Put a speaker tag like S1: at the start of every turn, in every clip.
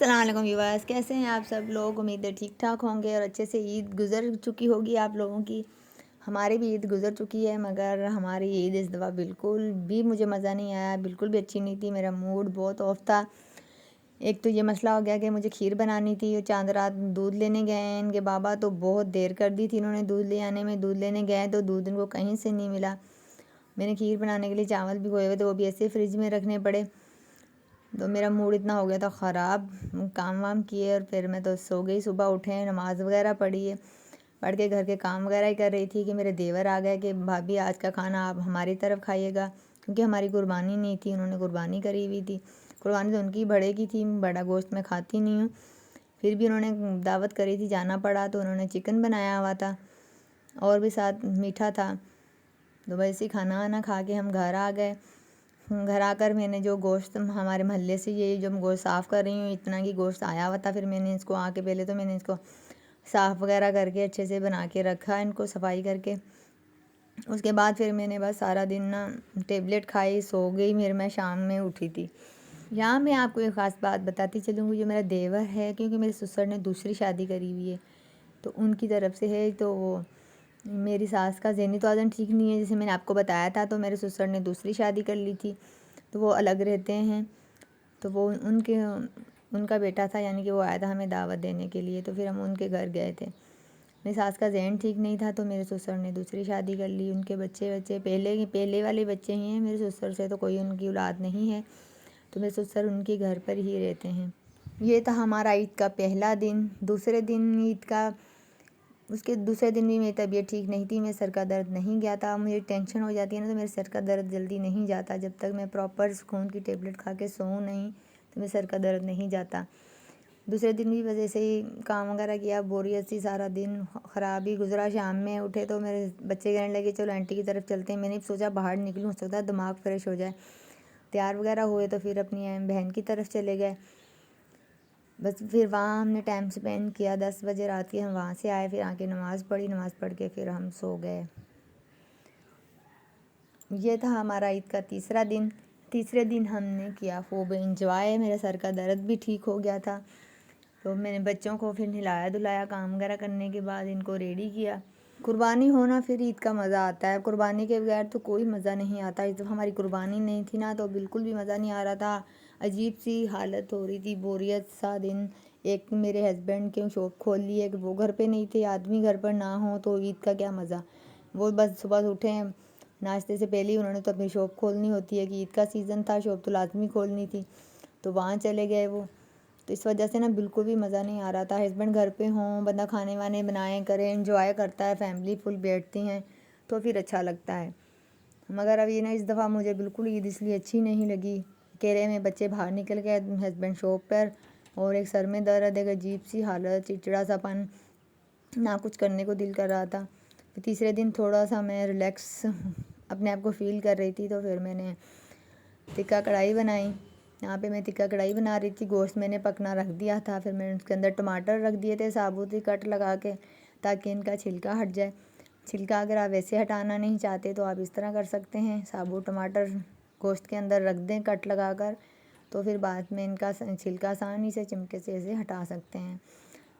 S1: अस्सलाम वालेकुम व्यूअर्स, कैसे हैं आप सब लोग। उम्मीद है ठीक ठाक होंगे और अच्छे से ईद गुज़र चुकी होगी आप लोगों की। हमारी भी ईद गुज़र चुकी है, मगर हमारी ईद इस दफ़ा बिल्कुल भी मुझे मज़ा नहीं आया, बिल्कुल भी अच्छी नहीं थी। मेरा मूड बहुत ऑफ था। एक तो ये मसला हो गया कि मुझे खीर बनानी थी और चांद रात दूध लेने गए हैं इनके बाबा, तो बहुत देर कर दी थी इन्होंने दूध ले आने में। दूध लेने गए तो दूध इनको कहीं से नहीं मिला। मैंने खीर बनाने के लिए चावल भिगोए हुए थे, वो भी ऐसे फ्रिज में रखने पड़े। तो मेरा मूड इतना हो गया था ख़राब, काम वाम किए और फिर मैं तो सो गई। सुबह उठे, नमाज़ वगैरह पढ़ी है, पढ़ के घर के काम वगैरह ही कर रही थी कि मेरे देवर आ गए कि भाभी आज का खाना आप हमारी तरफ खाइएगा, क्योंकि हमारी कुर्बानी नहीं थी, उन्होंने कुर्बानी करी हुई थी। कुर्बानी तो उनकी बड़े की थी, बड़ा गोश्त मैं खाती नहीं हूँ, फिर भी उन्होंने दावत करी थी, जाना पड़ा। तो उन्होंने चिकन बनाया हुआ था और भी साथ मीठा था। तो वैसे ही खाना वाना खा के हम घर आ गए। घर आकर मैंने जो गोश्त हमारे मोहल्ले से, ये जो मैं गोश्त साफ़ कर रही हूँ, इतना कि गोश्त आया हुआ था, फिर मैंने इसको आके पहले तो मैंने इसको साफ़ वगैरह करके अच्छे से बना के रखा, इनको सफाई करके। उसके बाद फिर मैंने बस सारा दिन ना टेबलेट खाई, सो गई। फिर मैं शाम में उठी थी। यहाँ मैं आपको एक ख़ास बात बताती चलूँगी, जो मेरा देवर है, क्योंकि मेरे ससुर ने दूसरी शादी करी हुई है, तो उनकी तरफ से है। तो वो मेरी सास का ज़हनी तौलन ठीक नहीं है, जैसे मैंने आपको बताया था। तो मेरे ससुर ने दूसरी शादी कर ली थी, तो वो अलग रहते हैं। तो वो उनका बेटा था, यानी कि वो आया था हमें दावत देने के लिए, तो फिर हम उनके घर गए थे। मेरी सास का ज़हन ठीक नहीं था, तो मेरे ससुर ने दूसरी शादी कर ली। उनके बच्चे पहले वाले बच्चे ही हैं, मेरे ससुर से तो कोई उनकी औलाद नहीं है, तो मेरे ससुर उनके घर पर ही रहते हैं। ये था हमारा ईद का पहला दिन। दूसरे दिन ईद का, उसके दूसरे दिन भी मेरी तबीयत ठीक नहीं थी, मेरे सर का दर्द नहीं गया था। मुझे टेंशन हो जाती है ना, तो मेरे सर का दर्द जल्दी नहीं जाता। जब तक मैं प्रॉपर सुकून की टेबलेट खा के सोऊं नहीं, तो मेरे सर का दर्द नहीं जाता। दूसरे दिन भी वजह से ही काम वगैरह किया, बोरियत सी, सारा दिन ख़राब ही गुजरा। शाम में उठे तो मेरे बच्चे कहने लगे चलो आंटी की तरफ चलते हैं। मैंने भी सोचा बाहर निकलूँ, हो सकता है दिमाग फ्रेश हो जाए। तैयार वगैरह हुए तो फिर अपनी बहन की तरफ चले गए। बस फिर वहाँ हमने टाइम स्पेंड किया। 10 बजे रात के हम वहाँ से आए, फिर आके नमाज़ पढ़ी, नमाज़ पढ़ के फिर हम सो गए। ये था हमारा ईद का तीसरा दिन। तीसरे दिन हमने किया खूब इंजॉय, मेरे सर का दर्द भी ठीक हो गया था। तो मैंने बच्चों को फिर नहलाया धुलाया, काम वगैरह करने के बाद इनको रेडी किया। कुर्बानी होना फिर ईद का मज़ा आता है, कुर्बानी के बगैर तो कोई मज़ा नहीं आता। इस दफ़ा हमारी कुर्बानी नहीं थी ना, तो बिल्कुल भी मज़ा नहीं आ रहा था। अजीब सी हालत हो रही थी, बोरियत सा दिन। एक मेरे हस्बैंड के शॉप खोल ली है कि वो घर पे नहीं थे, आदमी घर पर ना हो तो ईद का क्या मज़ा। वो बस सुबह उठे हैं, नाश्ते से पहले ही उन्होंने तो अपनी शॉप खोलनी होती है कि ईद का सीज़न था, शॉप तो लाजमी खोलनी थी, तो वहाँ चले गए वो। तो इस वजह से ना बिल्कुल भी मज़ा नहीं आ रहा था। हस्बैंड घर पे हों, बंदा खाने वाने बनाए करे, इंजॉय करता है, फैमिली फुल बैठती हैं तो फिर अच्छा लगता है। मगर अब ये ना इस दफ़ा मुझे बिल्कुल ईद इसलिए अच्छी नहीं लगी। अकेले में बच्चे बाहर निकल गए, हस्बैंड शॉप पर, और एक सर में दर्द, एक अजीब सी हालत, चिड़चिड़ा सापन, ना कुछ करने को दिल कर रहा था। तो तीसरे दिन थोड़ा सा मैं रिलैक्स अपने आप को फ़ील कर रही थी, तो फिर मैंने टिक्का कढ़ाई बनाई। यहाँ पे मैं टिक्का कढ़ाई बना रही थी। गोश्त मैंने पकना रख दिया था, फिर मैंने उसके अंदर टमाटर रख दिए थे साबुत ही कट लगा के, ताकि इनका छिलका हट जाए। छिलका अगर आप वैसे हटाना नहीं चाहते तो आप इस तरह कर सकते हैं, साबुत टमाटर गोश्त के अंदर रख दें कट लगा कर, तो फिर बाद में इनका छिलका आसानी से चिमटे से ऐसे हटा सकते हैं।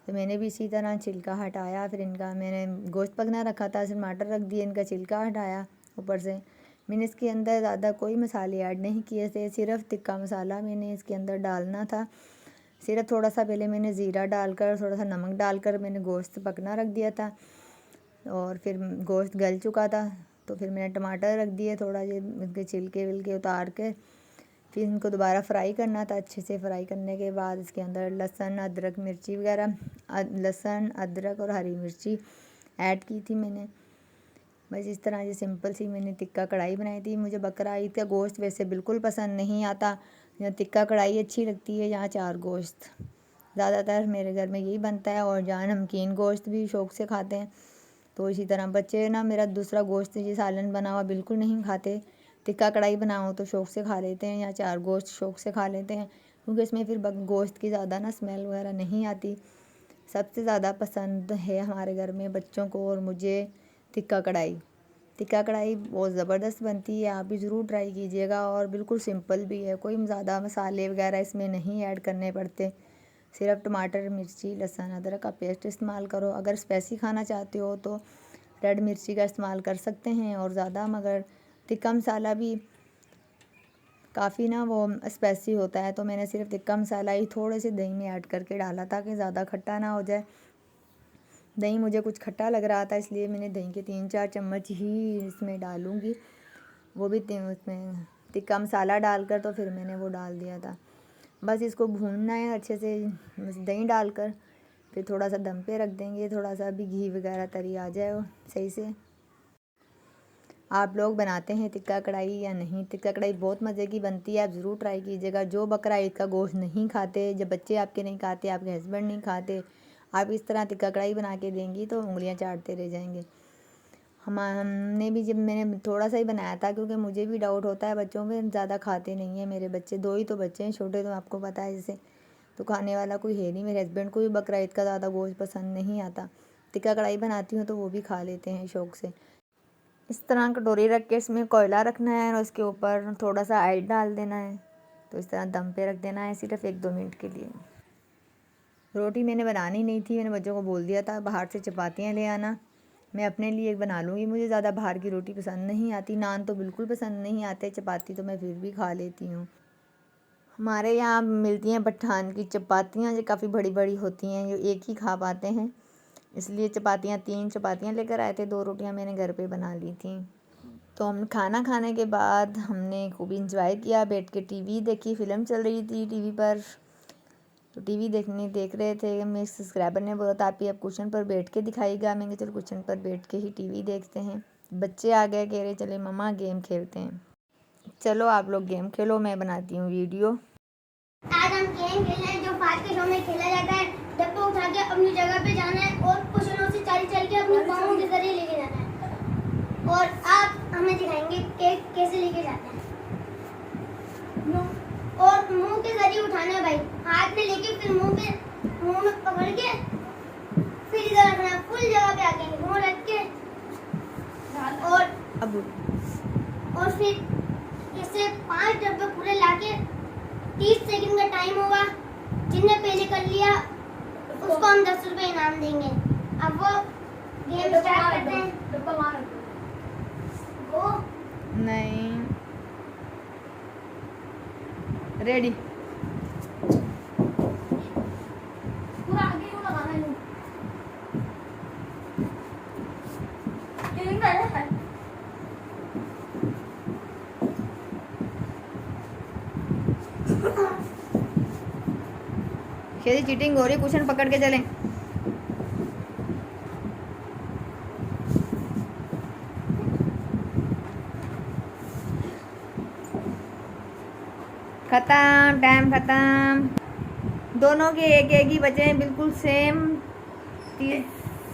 S1: तो मैंने भी इसी तरह छिलका हटाया। फिर इनका मैंने गोश्त पकना रखा था, टमाटर रख दिए, इनका छिलका हटाया ऊपर से। मैंने इसके अंदर ज़्यादा कोई मसाले ऐड नहीं किए थे, सिर्फ टिक्का मसाला मैंने इसके अंदर डालना था। सिर्फ थोड़ा सा पहले मैंने ज़ीरा डालकर, थोड़ा सा नमक डालकर मैंने गोश्त पकना रख दिया था, और फिर गोश्त गल चुका था तो फिर मैंने टमाटर रख दिए, थोड़ा ये इनके छिलके विलके उतार के फिर इनको दोबारा फ्राई करना था। अच्छे से फ्राई करने के बाद इसके अंदर लहसुन अदरक मिर्ची वगैरह, लहसुन अदरक और हरी मिर्ची ऐड की थी मैंने। बस इस तरह से सिंपल सी मैंने टिक्का कढ़ाई बनाई थी। मुझे बकरा ईद का गोश्त वैसे बिल्कुल पसंद नहीं आता, यहाँ टिक्का कढ़ाई अच्छी लगती है, यहाँ चार गोश्त ज़्यादातर मेरे घर में यही बनता है, और जहाँ नमकीन गोश्त भी शौक़ से खाते हैं। तो इसी तरह बच्चे ना मेरा दूसरा गोश्त ये सालन बना हुआ बिल्कुल नहीं खाते, टिक्का कढ़ाई बनाओ तो शौक़ से खा लेते हैं, या चार गोश्त शौक़ से खा लेते हैं, क्योंकि इसमें फिर गोश्त की ज़्यादा ना स्मेल वगैरह नहीं आती। सबसे ज़्यादा पसंद है हमारे घर में बच्चों को और मुझे टिक्का कढ़ाई। टिक्का कढ़ाई बहुत ज़बरदस्त बनती है, आप भी ज़रूर ट्राई कीजिएगा, और बिल्कुल सिंपल भी है, कोई ज़्यादा मसाले वगैरह इसमें नहीं ऐड करने पड़ते। सिर्फ टमाटर, मिर्ची, लहसुन, अदरक का पेस्ट इस्तेमाल करो। अगर स्पाइसी खाना चाहते हो तो रेड मिर्ची का इस्तेमाल कर सकते हैं और ज़्यादा, मगर तिक्का मसाला भी काफ़ी ना वो स्पाइसी होता है, तो मैंने सिर्फ तिक्का मसाला ही थोड़े से दही में ऐड करके डाला ताकि ज़्यादा खट्टा ना हो जाए। दही मुझे कुछ खट्टा लग रहा था, इसलिए मैंने दही के 3-4 चम्मच ही इसमें डालूँगी, वो भी उसमें तिक्का मसाला डालकर, तो फिर मैंने वो डाल दिया था। बस इसको भूनना है अच्छे से दही डालकर, फिर थोड़ा सा दम पे रख देंगे, थोड़ा सा भी घी वगैरह तरी आ जाए वो सही से। आप लोग बनाते हैं टिक्का कढ़ाई या नहीं? टिक्का कढ़ाई बहुत मज़े की बनती है, आप ज़रूर ट्राई कीजिएगा। जो बकरा ईद का गोश्त नहीं खाते, जब बच्चे आपके नहीं खाते, आपके हस्बैंड नहीं खाते, आप इस तरह टिक्का कढ़ाई बना के देंगी तो उंगलियां चाटते रह जाएंगे। हमने भी, जब मैंने थोड़ा सा ही बनाया था क्योंकि मुझे भी डाउट होता है, बच्चों में ज़्यादा खाते नहीं हैं मेरे बच्चे, 2 ही तो बच्चे हैं छोटे, तो आपको पता है जैसे, तो खाने वाला कोई है नहीं। मेरे हस्बैंड को भी बकरा ईद का ज़्यादा गोश्त पसंद नहीं आता। टिक्का कढ़ाई बनाती हूँ तो वो भी खा लेते हैं शौक़ से। इस तरह कटोरी रख के इसमें कोयला रखना है और उसके ऊपर थोड़ा सा ऑयल डाल देना है, तो इस तरह दम पे रख देना है सिर्फ 1-2 मिनट के लिए। रोटी मैंने बनानी नहीं थी, मैंने बच्चों को बोल दिया था बाहर से चपातियाँ ले आना, मैं अपने लिए एक बना लूँगी। मुझे ज़्यादा बाहर की रोटी पसंद नहीं आती, नान तो बिल्कुल पसंद नहीं आते, चपाती तो मैं फिर भी खा लेती हूँ। हमारे यहाँ मिलती हैं पठान की चपातियाँ, जो काफ़ी बड़ी बड़ी होती हैं, जो एक ही खा पाते हैं, इसलिए 3 चपातियाँ लेकर आए थे, 2 रोटियाँ मैंने घर पे बना ली थी। तो हम खाना खाने के बाद हमने खूब इंजॉय किया, बैठ के टीवी देखी, फ़िल्म चल रही थी टीवी पर, तो टीवी देख रहे थे। मेरे सब्सक्राइबर ने बोला था आप अब कुशन पर बैठ के दिखाएगा, मैंने चलो कुशन पर बैठ के ही टीवी देखते हैं। बच्चे आ गए, कह रहे चले मम्मा गेम खेलते हैं। चलो आप लोग गेम खेलो, मैं बनाती हूँ वीडियो।
S2: आज हम गेम खेल रहे हैं जो फास्ट के शो में खेला जाता है। डब्बा उठा के अपनी जगह पे जाना है और कुशनों से चल के अपने पाँव के जरिए लेके जाना है, और आप हमें दिखाएंगे कि कैसे लेके जाते हैं। और मुंह के जरिए उठाना है भाई, हाथ में लेके फिर मुंह में पकड़ के फिर इधर रखना है, फुल जगह पे आके मुंह रख के, और फिर इसे 5 डब्बे पूरे लाके 30 सेकंड का टाइम होगा। जिसने पहले कर लिया उसको हम 10 रुपए इनाम देंगे। अब वो गेम स्टार्ट करते हैं। डब्बा मार वो
S1: नहीं रेडी।
S2: पूरा आगे क्यों लगाना है? चीटिंग कर रहा है।
S1: खेली चीटिंग हो रही, कुशन पकड़ के चलें। खत्म, टाइम खत्म। दोनों के एक ही बचे हैं, बिल्कुल सेम। 30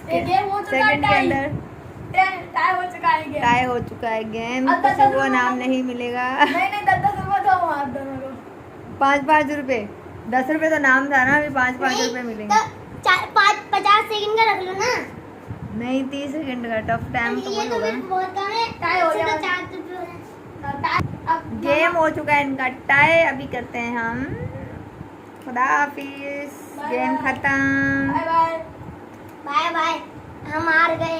S1: सेकंड के अंदर
S2: टाई हो चुका है गेम।
S1: टाई हो चुका है गेम। किसी को नाम नहीं मिलेगा।
S2: नहीं 10 रुपए तो हम आप दोनों को
S1: 5-5 रुपए। 10 रुपए तो नाम था ना, अभी 5-5 रुपए मिलेंगे।
S2: तो 50 सेकंड का रख लो ना।
S1: नहीं 30 सेकंड का टफ टाइम तो
S2: ये तो
S1: होगा।
S2: फिर बहुत कम है। टाई हो जाएगा। 4 रुपए हो रहा है। अब
S1: गेम हो चुका है इनका टाई, अभी करते हैं हम। खुदा हाफिज, गेम खत्म।
S2: Bye bye. बाय बाय, हम हार गए।